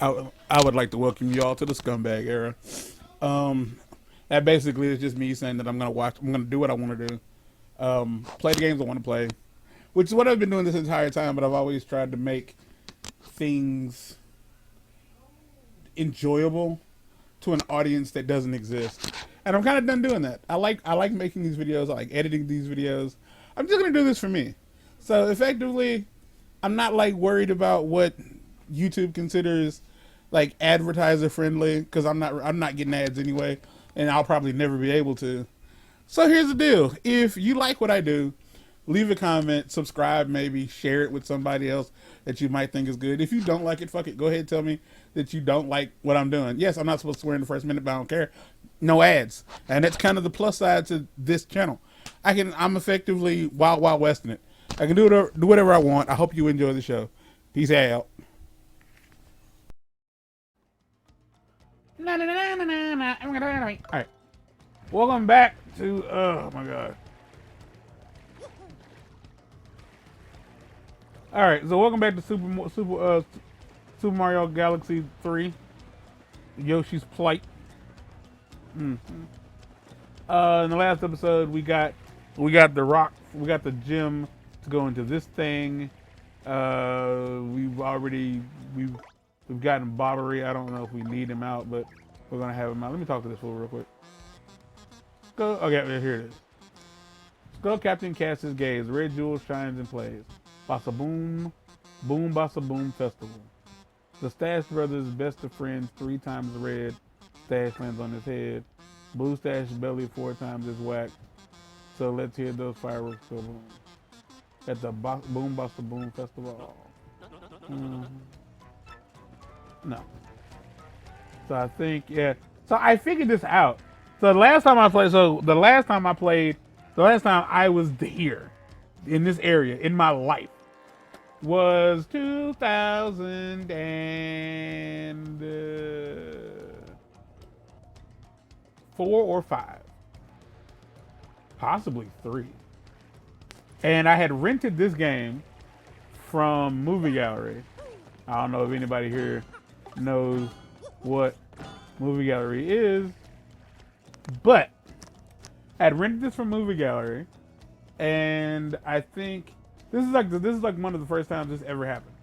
I would like to welcome you all to the scumbag era. That basically is just me saying that I'm gonna do what I want to do, play the games I want to play, which is what I've been doing this entire time. But I've always tried to make things enjoyable to an audience that doesn't exist, and I'm kind of done doing that. I like making these videos. I like editing these videos. I'm just gonna do this for me. So effectively, I'm not like worried about what YouTube considers like advertiser friendly because I'm not getting ads anyway, and I'll probably never be able to. So here's the deal: if you like what I do, leave a comment, subscribe, maybe share it with somebody else that you might think is good. If you don't like it, fuck it. Go ahead and tell me that you don't like what I'm doing. Yes, I'm not supposed to swear in the first minute, but I don't care. No ads, and that's kind of the plus side to this channel. I'm effectively wild wild westing it. I can do whatever I want. I hope you enjoy the show. Peace out. All right, welcome back to oh my god. All right, so welcome back to Super Mario Galaxy 3, Yoshi's Plight. In the last episode, we got the gem to go into this thing. We've gotten Bobbery. I don't know if we need him out, but we're gonna have him out. Let me talk to this fool real quick. Go. Okay, here it is. Skull Captain casts his gaze. Red Jewel shines and plays. Bossa Boom, Boom Bossa Boom Festival. The Stache brothers, best of friends, 3 times red. Stache lands on his head. Blue Stache belly 4 times his whack. So let's hear those fireworks go boom. At the Boom Bossa Boom Festival. No. So I think, yeah. So I figured this out. So the last time I was here in this area in my life was 2004 or 5. Possibly 3. And I had rented this game from Movie Gallery. I don't know if anybody here knows what Movie Gallery is, but I had rented this from Movie Gallery, and I think this is like one of the first times this ever happened.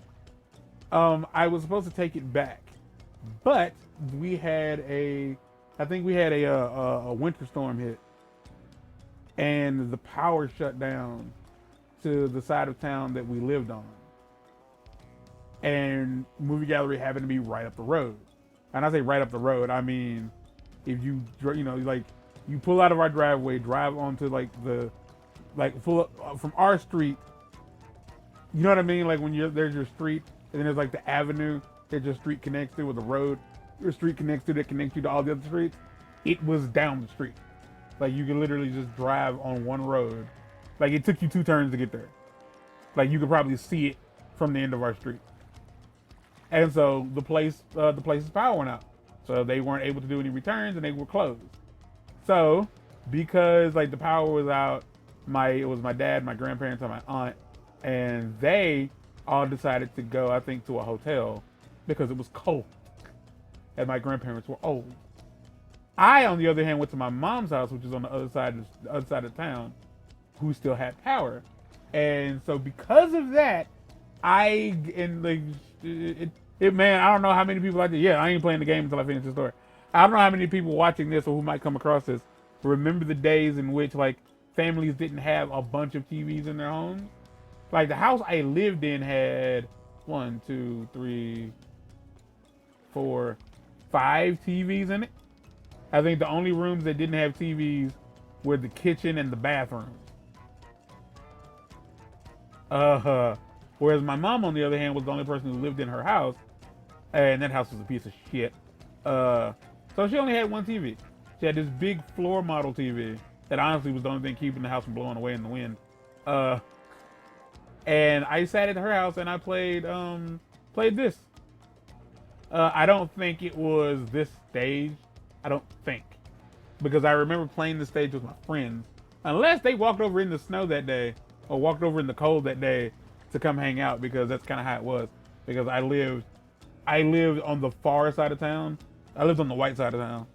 I was supposed to take it back, but I think we had a winter storm hit, and the power shut down to the side of town that we lived on. And Movie Gallery happened to be right up the road. And I say right up the road, I mean, if you pull out of our driveway, drive onto from our street, you know what I mean? Like when there's your street, and then there's like the avenue that your street connects to, with the road your street connects to that connects you to all the other streets. It was down the street. Like you could literally just drive on one road. Like it took you 2 turns to get there. Like you could probably see it from the end of our street. And so the place's power went out. So they weren't able to do any returns and they were closed. So because like the power was out, it was my dad, my grandparents, and my aunt, and they all decided to go, I think, to a hotel because it was cold. And my grandparents were old. I, on the other hand, went to my mom's house, which is on the other side of town, who still had power. And so because of that, man, I don't know how many people out there, I ain't playing the game until I finish the story. I don't know how many people watching this or who might come across this remember the days in which like families didn't have a bunch of TVs in their homes. Like the house I lived in had 1, 2, 3, 4, 5 TVs in it. I think the only rooms that didn't have TVs were the kitchen and the bathroom. Whereas my mom, on the other hand, was the only person who lived in her house, and that house was a piece of shit. So she only had 1 TV. She had this big floor model TV that honestly was the only thing keeping the house from blowing away in the wind. And I sat at her house and I played this. I don't think it was this stage. I don't think. Because I remember playing this stage with my friends. Unless they walked over in the snow that day, or walked over in the cold that day to come hang out, because that's kind of how it was. Because I lived I lived on the far side of town. I lived on the white side of town.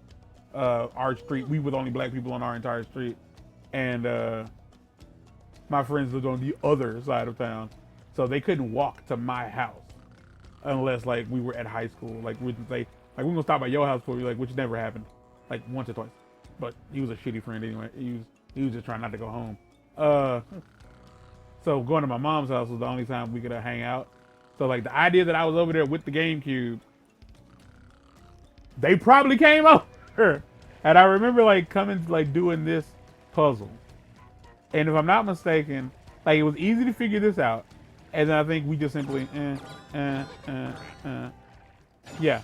Our street, we were the only black people on our entire street. And my friends lived on the other side of town. So they couldn't walk to my house unless like we were at high school. Like we'd say, like we're gonna stop by your house for you, like which never happened. Like once or twice. But he was a shitty friend anyway. He was just trying not to go home. So going to my mom's house was the only time we could hang out. So like the idea that I was over there with the GameCube, they probably came over. And I remember like coming, like doing this puzzle. And if I'm not mistaken, like it was easy to figure this out. And then I think we just simply, yeah.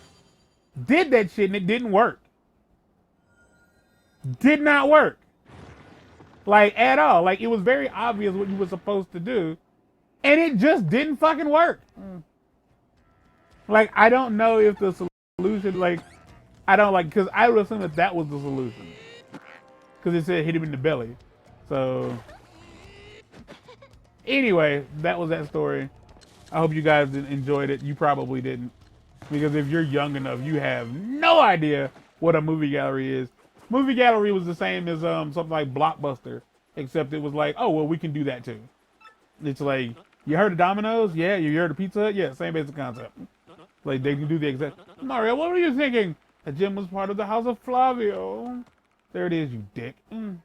Did that shit and it didn't work. Did not work. Like at all. Like it was very obvious what you were supposed to do. And it just didn't fucking work. Like I don't know if the solution, like, I don't like, because I would assume that that was the solution. Because it said hit him in the belly. So, anyway, that was that story. I hope you guys enjoyed it. You probably didn't. Because if you're young enough, you have no idea what a movie gallery is. Movie gallery was the same as something like Blockbuster. Except it was like, oh, well, we can do that too. It's like, you heard of Domino's? Yeah. You heard of Pizza Hut? Yeah, same basic concept. Like, they can do the exact... Mario, what were you thinking? The gym was part of the House of Flavio. There it is, you dick. I'm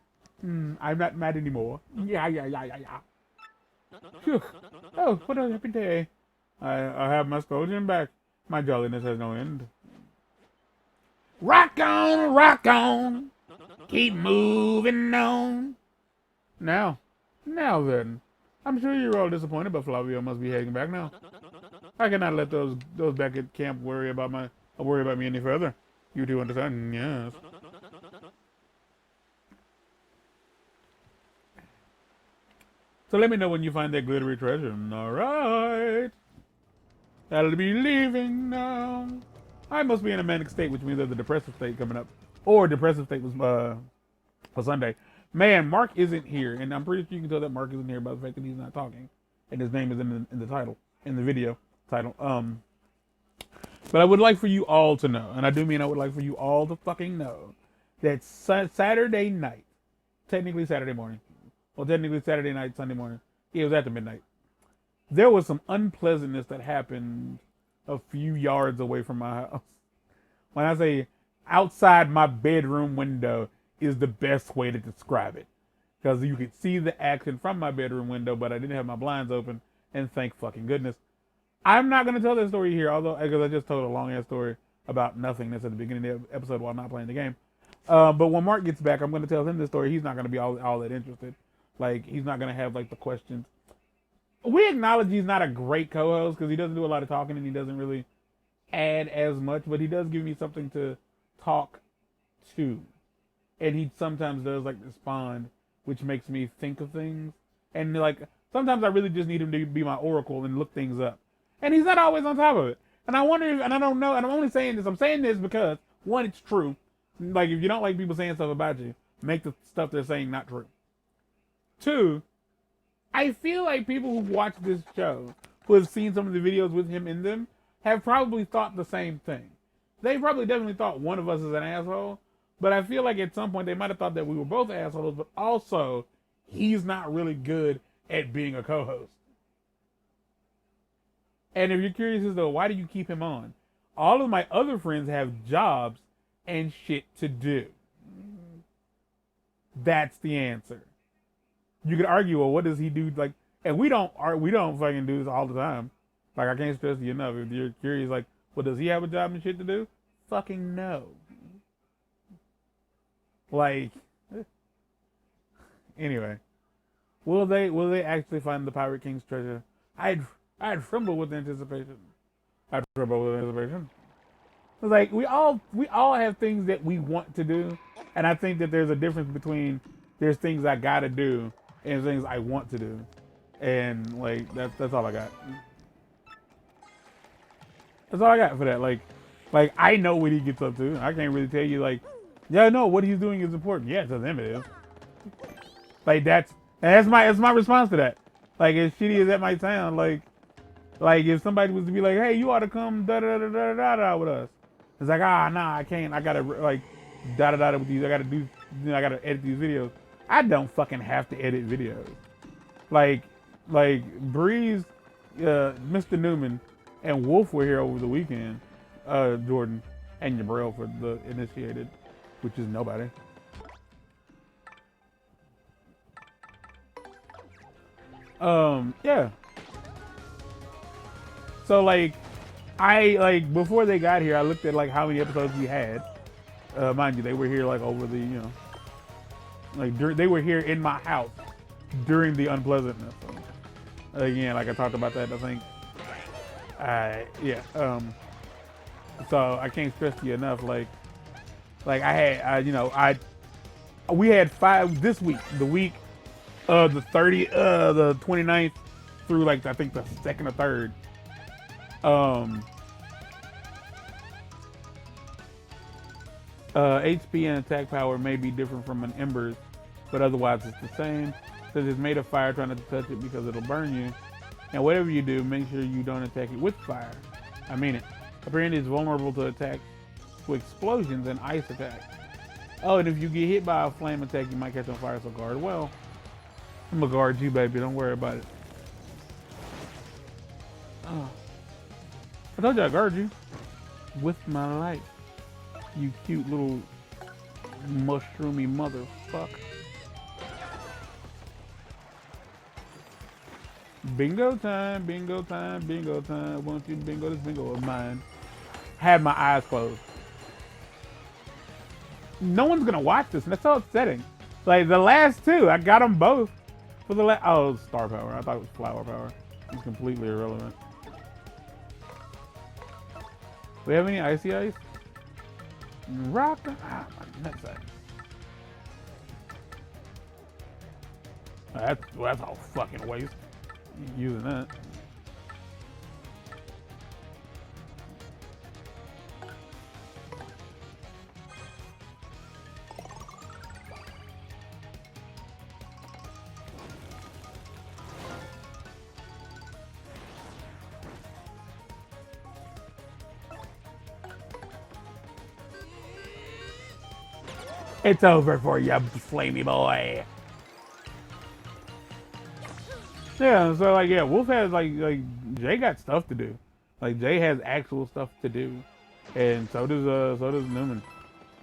not mad anymore. Yeah. Phew. Oh, what a happy day. I have my scourging back. My jolliness has no end. Rock on, rock on. Keep moving on. Now then. I'm sure you're all disappointed, but Flavio must be heading back now. I cannot let those back at camp worry about me any further. You do understand? Yes. So let me know when you find that glittery treasure. All right. I'll be leaving now. I must be in a manic state, which means there's a depressive state coming up. Or depressive state was for Sunday. Man, Mark isn't here, and I'm pretty sure you can tell that Mark isn't here by the fact that he's not talking, and his name is in the title, in the video title. But I would like for you all to know, and I do mean I would like for you all to fucking know, that Saturday night, technically Saturday morning, well, technically Saturday night, Sunday morning, it was after midnight, there was some unpleasantness that happened a few yards away from my house. When I say outside my bedroom window is the best way to describe it. Because you could see the action from my bedroom window, but I didn't have my blinds open, and thank fucking goodness. I'm not going to tell that story here, although, because I just told a long-ass story about nothingness at the beginning of the episode while not playing the game. But when Mark gets back, I'm going to tell him this story. He's not going to be all that interested. Like, he's not going to have, like, the questions. We acknowledge he's not a great co-host, because he doesn't do a lot of talking, and he doesn't really add as much, but he does give me something to talk to. And he sometimes does, like, respond, which makes me think of things. And, like, sometimes I really just need him to be my oracle and look things up. And he's not always on top of it. And I wonder if, and I don't know, and I'm only saying this, I'm saying this because, one, it's true. Like, if you don't like people saying stuff about you, make the stuff they're saying not true. Two, I feel like people who watch this show, who have seen some of the videos with him in them, have probably thought the same thing. They probably definitely thought one of us is an asshole, but I feel like at some point they might have thought that we were both assholes, but also, he's not really good at being a co-host. And if you're curious as to why do you keep him on, all of my other friends have jobs and shit to do. That's the answer. You could argue, well, what does he do? Like, and we don't fucking do this all the time. Like, I can't stress you enough. If you're curious, like, well, does he have a job and shit to do? Fucking no. Like, anyway, will they actually find the Pirate King's treasure? I'd tremble with anticipation. I'd tremble with anticipation. It's like we all have things that we want to do, and I think that there's a difference between there's things I gotta do and things I want to do, and like that's all I got. That's all I got for that. Like I know what he gets up to. I can't really tell you like, yeah, no, what he's doing is important. Yeah, to them it is. Like that's my response to that. Like as shitty as that might sound, like Like if somebody was to be like, hey, you ought to come da da da da da da with us. It's like, nah, I can't. I gotta like da da da with these. I gotta do. I gotta edit these videos. I don't fucking have to edit videos. Like Breeze, Mr. Newman, and Wolf were here over the weekend. Jordan and Yabril for the initiated, which is nobody. Yeah. So like, before they got here, I looked at like how many episodes we had. Mind you, they were here like over the they were here in my house during the unpleasantness. So, again, like I talked about that, I think. Yeah. So I can't stress to you enough. Like I had, we had 5 this week. The week of the 29th through like I think the 2nd or 3rd. HP and attack power may be different from an Ember's, but otherwise it's the same. So it's made of fire, trying not to touch it because it'll burn you. And whatever you do, make sure you don't attack it with fire. I mean it. Apparently it's vulnerable to attacks with explosions and ice attacks. Oh, and if you get hit by a flame attack, you might catch on fire, so guard well. I'm gonna guard you, baby. Don't worry about it. Oh. I told you I guard you. With my life. You cute little mushroomy motherfucker. Bingo time, bingo time, bingo time. Want you to bingo this bingo of mine. Had my eyes closed. No one's gonna watch this, and that's so upsetting. Like the last 2, I got them both. For the star power. I thought it was flower power. It's completely irrelevant. We have any icy ice? Rock. My nutsack. That's all fucking waste. Using that. It's over for you, flamey boy. Yeah, so like, yeah, Wolf has like Jay got stuff to do. Like Jay has actual stuff to do, and so does Newman.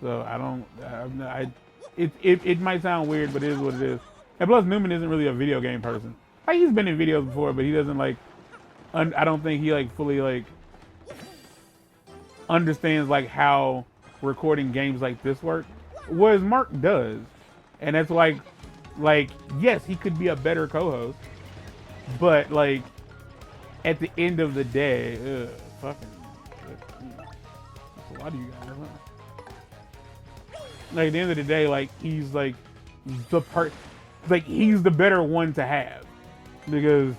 So it might sound weird, but it is what it is. And plus, Newman isn't really a video game person. Like he's been in videos before, but he doesn't like. I don't think he like fully like understands like how recording games like this work. Whereas Mark does, and that's like yes, he could be a better co-host, but like at the end of the day, fucking, that's a lot of you guys. Huh? Like at the end of the day, like he's like he's the better one to have because.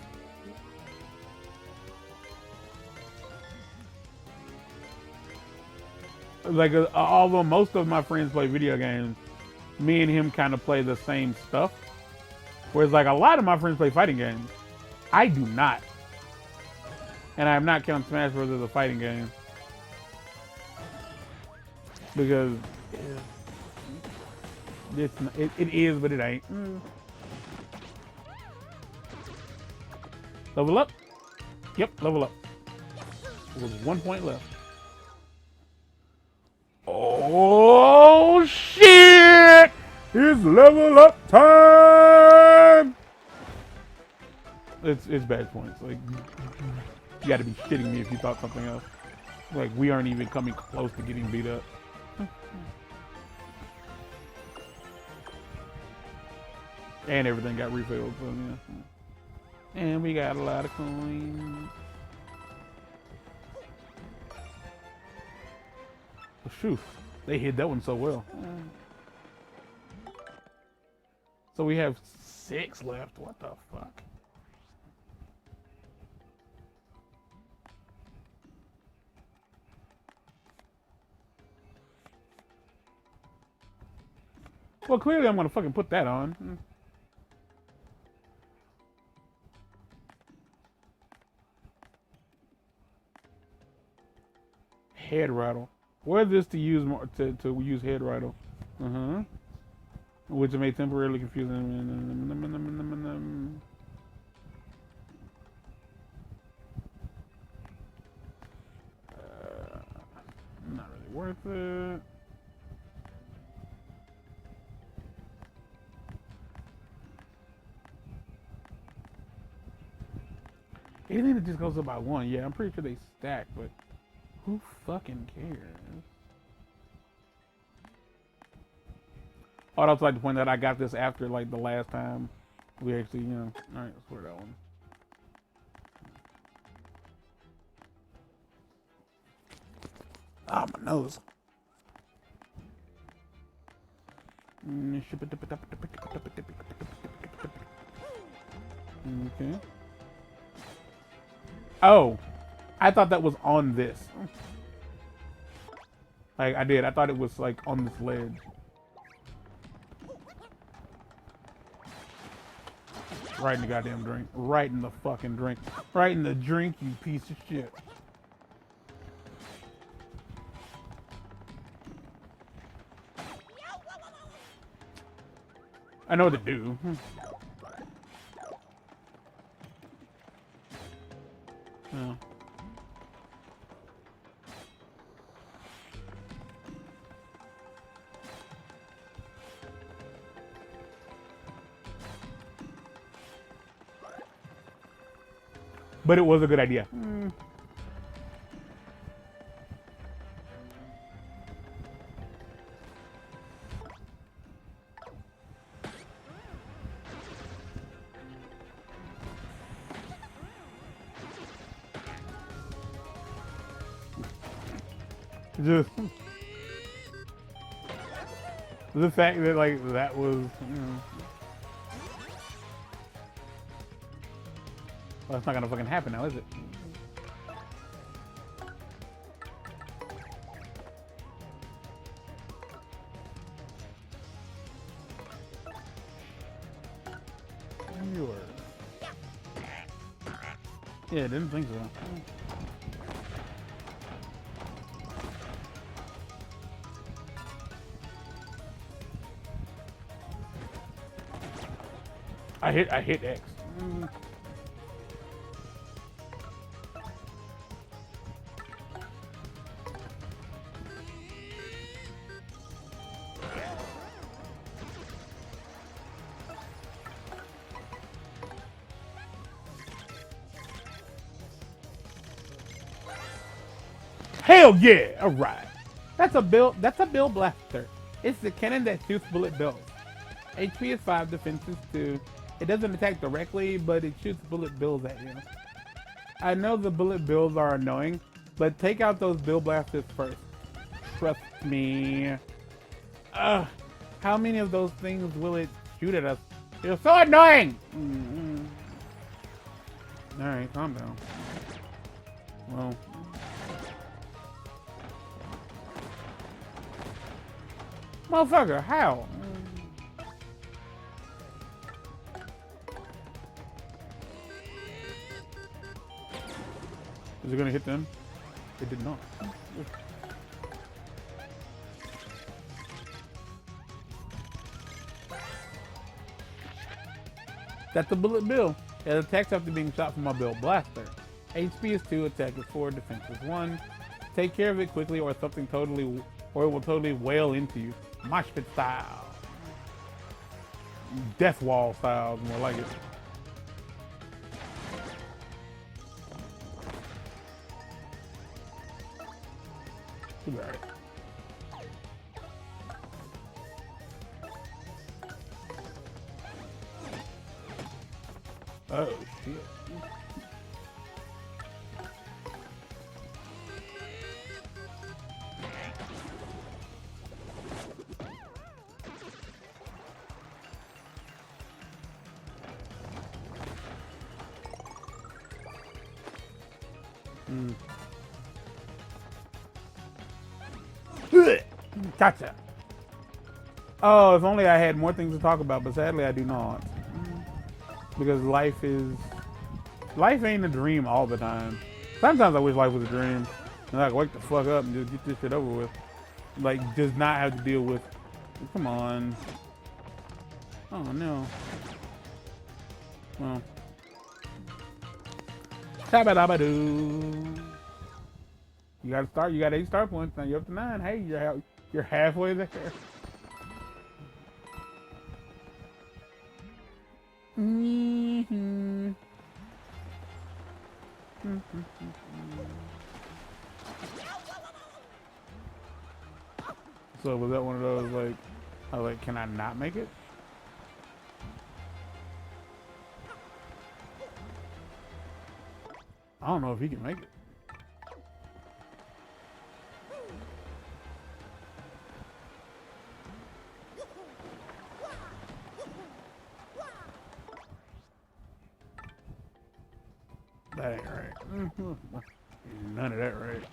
Like, although most of my friends play video games, me and him kind of play the same stuff. Whereas, like, a lot of my friends play fighting games. I do not. And I am not counting Smash Bros. As a fighting game. Because it is, but it ain't. Level up? Yep, level up. There's 1 point left. Oh shit! It's level up time! It's bad points. Like you gotta be shitting me if you thought something else. Like we aren't even coming close to getting beat up. And everything got refilled, so yeah. And we got a lot of coins. Phew, they hid that one so well. So we have 6 left. What the fuck? Well, clearly I'm gonna fucking put that on. Head rattle. What is this to use more to use head rattle? Which may temporarily confuse them. Not really worth it. Anything that just goes up by one, yeah, I'm pretty sure they stack, but who fucking cares? I'd also like to point out I got this after like the last time we actually, you know. All right, let's wear that one. Ah, my nose. Okay. Oh, I thought that was on this. Like I did. I thought it was like on this ledge. Right in the goddamn drink. Right in the fucking drink. Right in the drink, you piece of shit. I know what to do. Oh. But it was a good idea. Just the fact that like that was, you know, well, that's not gonna fucking happen now, is it? Yeah, I didn't think so. I hit X. Hell yeah! All right. That's a bill blaster. It's the cannon that shoots bullet bills. HP is 5, defense is 2. It doesn't attack directly, but it shoots bullet bills at you. I know the bullet bills are annoying, but take out those bill blasters first. Trust me. Ugh. How many of those things will it shoot at us? They're so annoying! Alright, calm down. Well. Motherfucker, how? Is it gonna hit them? It did not. That's a bullet bill. It attacks after being shot from my bill blaster. HP is 2, attack is 4, defense is 1. Take care of it quickly or something totally, or it will totally wail into you. Mosh pit style. Death wall style, more like it. Too bad. Oh shit. Gotcha. Oh, if only I had more things to talk about, but sadly I do not. Because life ain't a dream all the time. Sometimes I wish life was a dream. And like, wake the fuck up and just get this shit over with. Like, does not have to deal with. Come on. Oh no. Well. Shabba-dabba-doo. You gotta start. You got 8 star points. Now you're up to 9. Hey, you're halfway there. Mm-hmm. So was that one of those like, I was like, can I not make it? I don't know if he can make it. That ain't right. None of that right.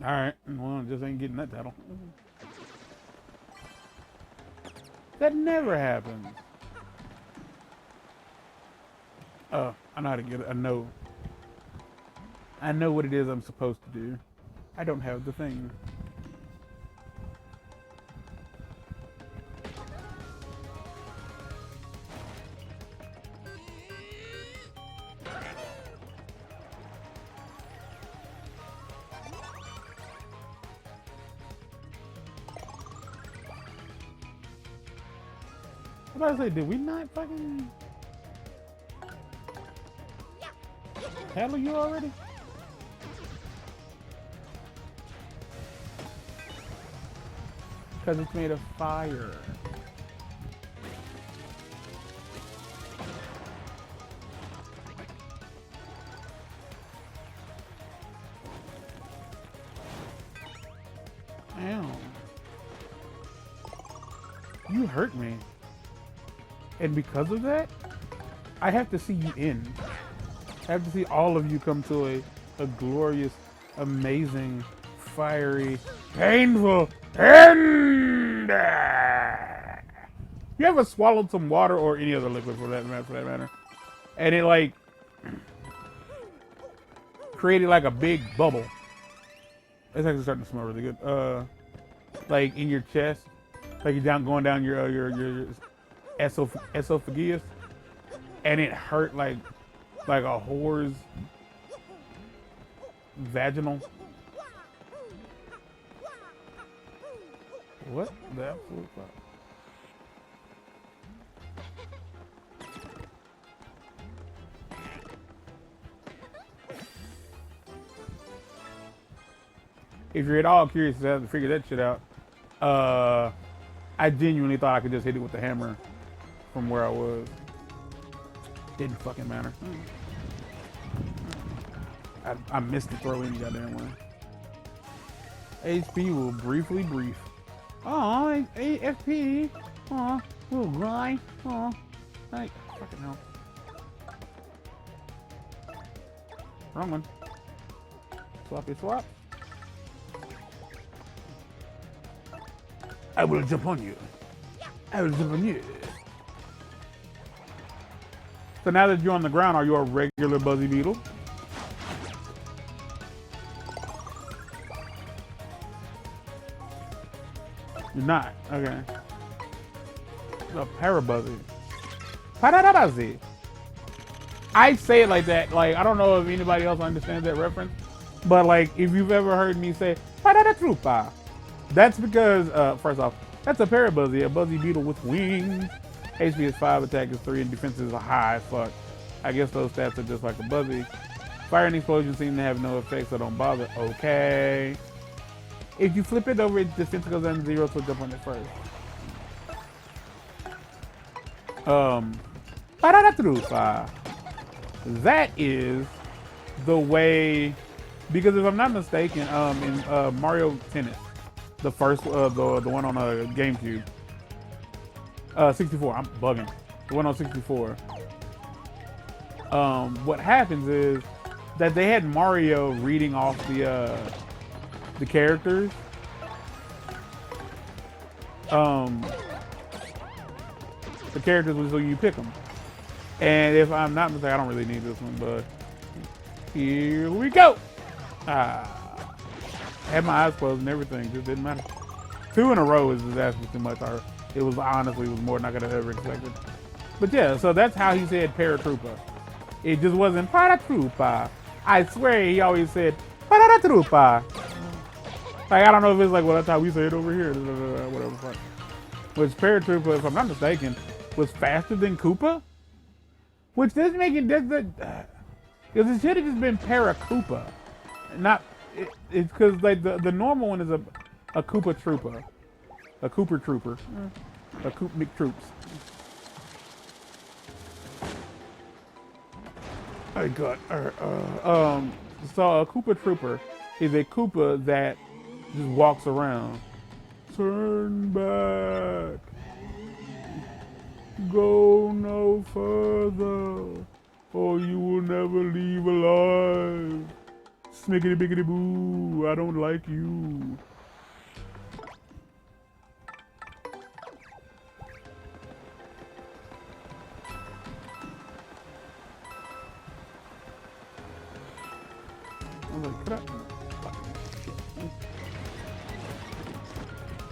All right, well, just ain't getting that title. That never happens. Oh, I know how to get it. I know what it is I'm supposed to do. I don't have the thing. I was about to say, did we not fucking handle you already? Because it's made of fire. Ow. You hurt me. And because of that, I have to see you end. I have to see all of you come to a glorious, amazing, fiery, painful end. You ever swallowed some water or any other liquid for that matter, and it like created like a big bubble? It's actually starting to smell really good. Like in your chest, like you're going down your esophagus, and it hurt like a whore's vaginal. What the absolute fuck? If you're at all curious to figure that shit out, I genuinely thought I could just hit it with the hammer from where I was. Didn't fucking matter. I missed the throw any goddamn way. HP will briefly brief. Oh, FP. Oh, little guy. Oh, hey, fucking hell. Wrong one. Swappy swap. I will jump on you. I will jump on you. So now that you're on the ground, are you a regular Buzzy Beetle? You're not. Okay. A Parabuzzy. Parabuzzy. I say it like that. Like, I don't know if anybody else understands that reference, but like, if you've ever heard me say Parada, that's because, first off, that's a Parabuzzy, a Buzzy Beetle with wings. HP is 5, attack is 3, and defense is high as fuck. I guess those stats are just like a Buzzy. Fire and explosion seem to have no effect, so don't bother. Okay. If you flip it over, its defense goes down to 0, so jump on it first. That is the way, because if I'm not mistaken, in Mario Tennis, the first, the one on GameCube, 64. I'm bugging. The one on 64. what happens is that they had Mario reading off the characters. The characters was so you pick them. And if I'm not mistaken, I don't really need this one, but here we go. I had my eyes closed and everything, just didn't matter. 2 in a row is asking too much. It was honestly more than I could have ever expected. But yeah, so that's how he said paratrooper. It just wasn't paratrooper. I swear he always said paratrooper. Like, I don't know if it's like, well, that's how we say it over here, whatever. Which paratrooper, if I'm not mistaken, was faster than Koopa? Which doesn't make it, because it should have just been Para-Koopa. Not, it's because like the normal one is a Koopa Trooper. A Cooper Trooper. A Koop McTroops. Oh God. So a Koopa Trooper is a Koopa that just walks around. Turn back. Go no further, or you will never leave alive. Snickety biggity boo, I don't like you.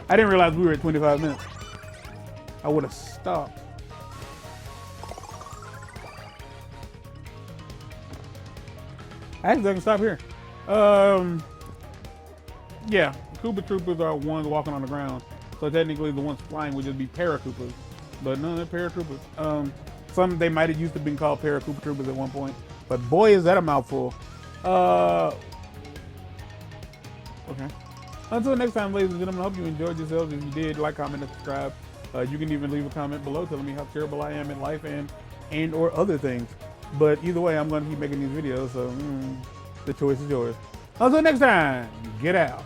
I didn't realize we were at 25 minutes. I would have stopped. Actually, I can stop here. Yeah, Koopa Troopers are ones walking on the ground. So technically the ones flying would just be Para-Koopas. But no, they're Paratroopers. Some, they might have used to been called Para-Koopa Troopers at one point. But boy, is that a mouthful. Okay. Until next time, ladies and gentlemen, I hope you enjoyed yourselves. If you did, like, comment, and subscribe. You can even leave a comment below telling me how terrible I am in life and or other things. But either way, I'm going to keep making these videos, so the choice is yours. Until next time, get out.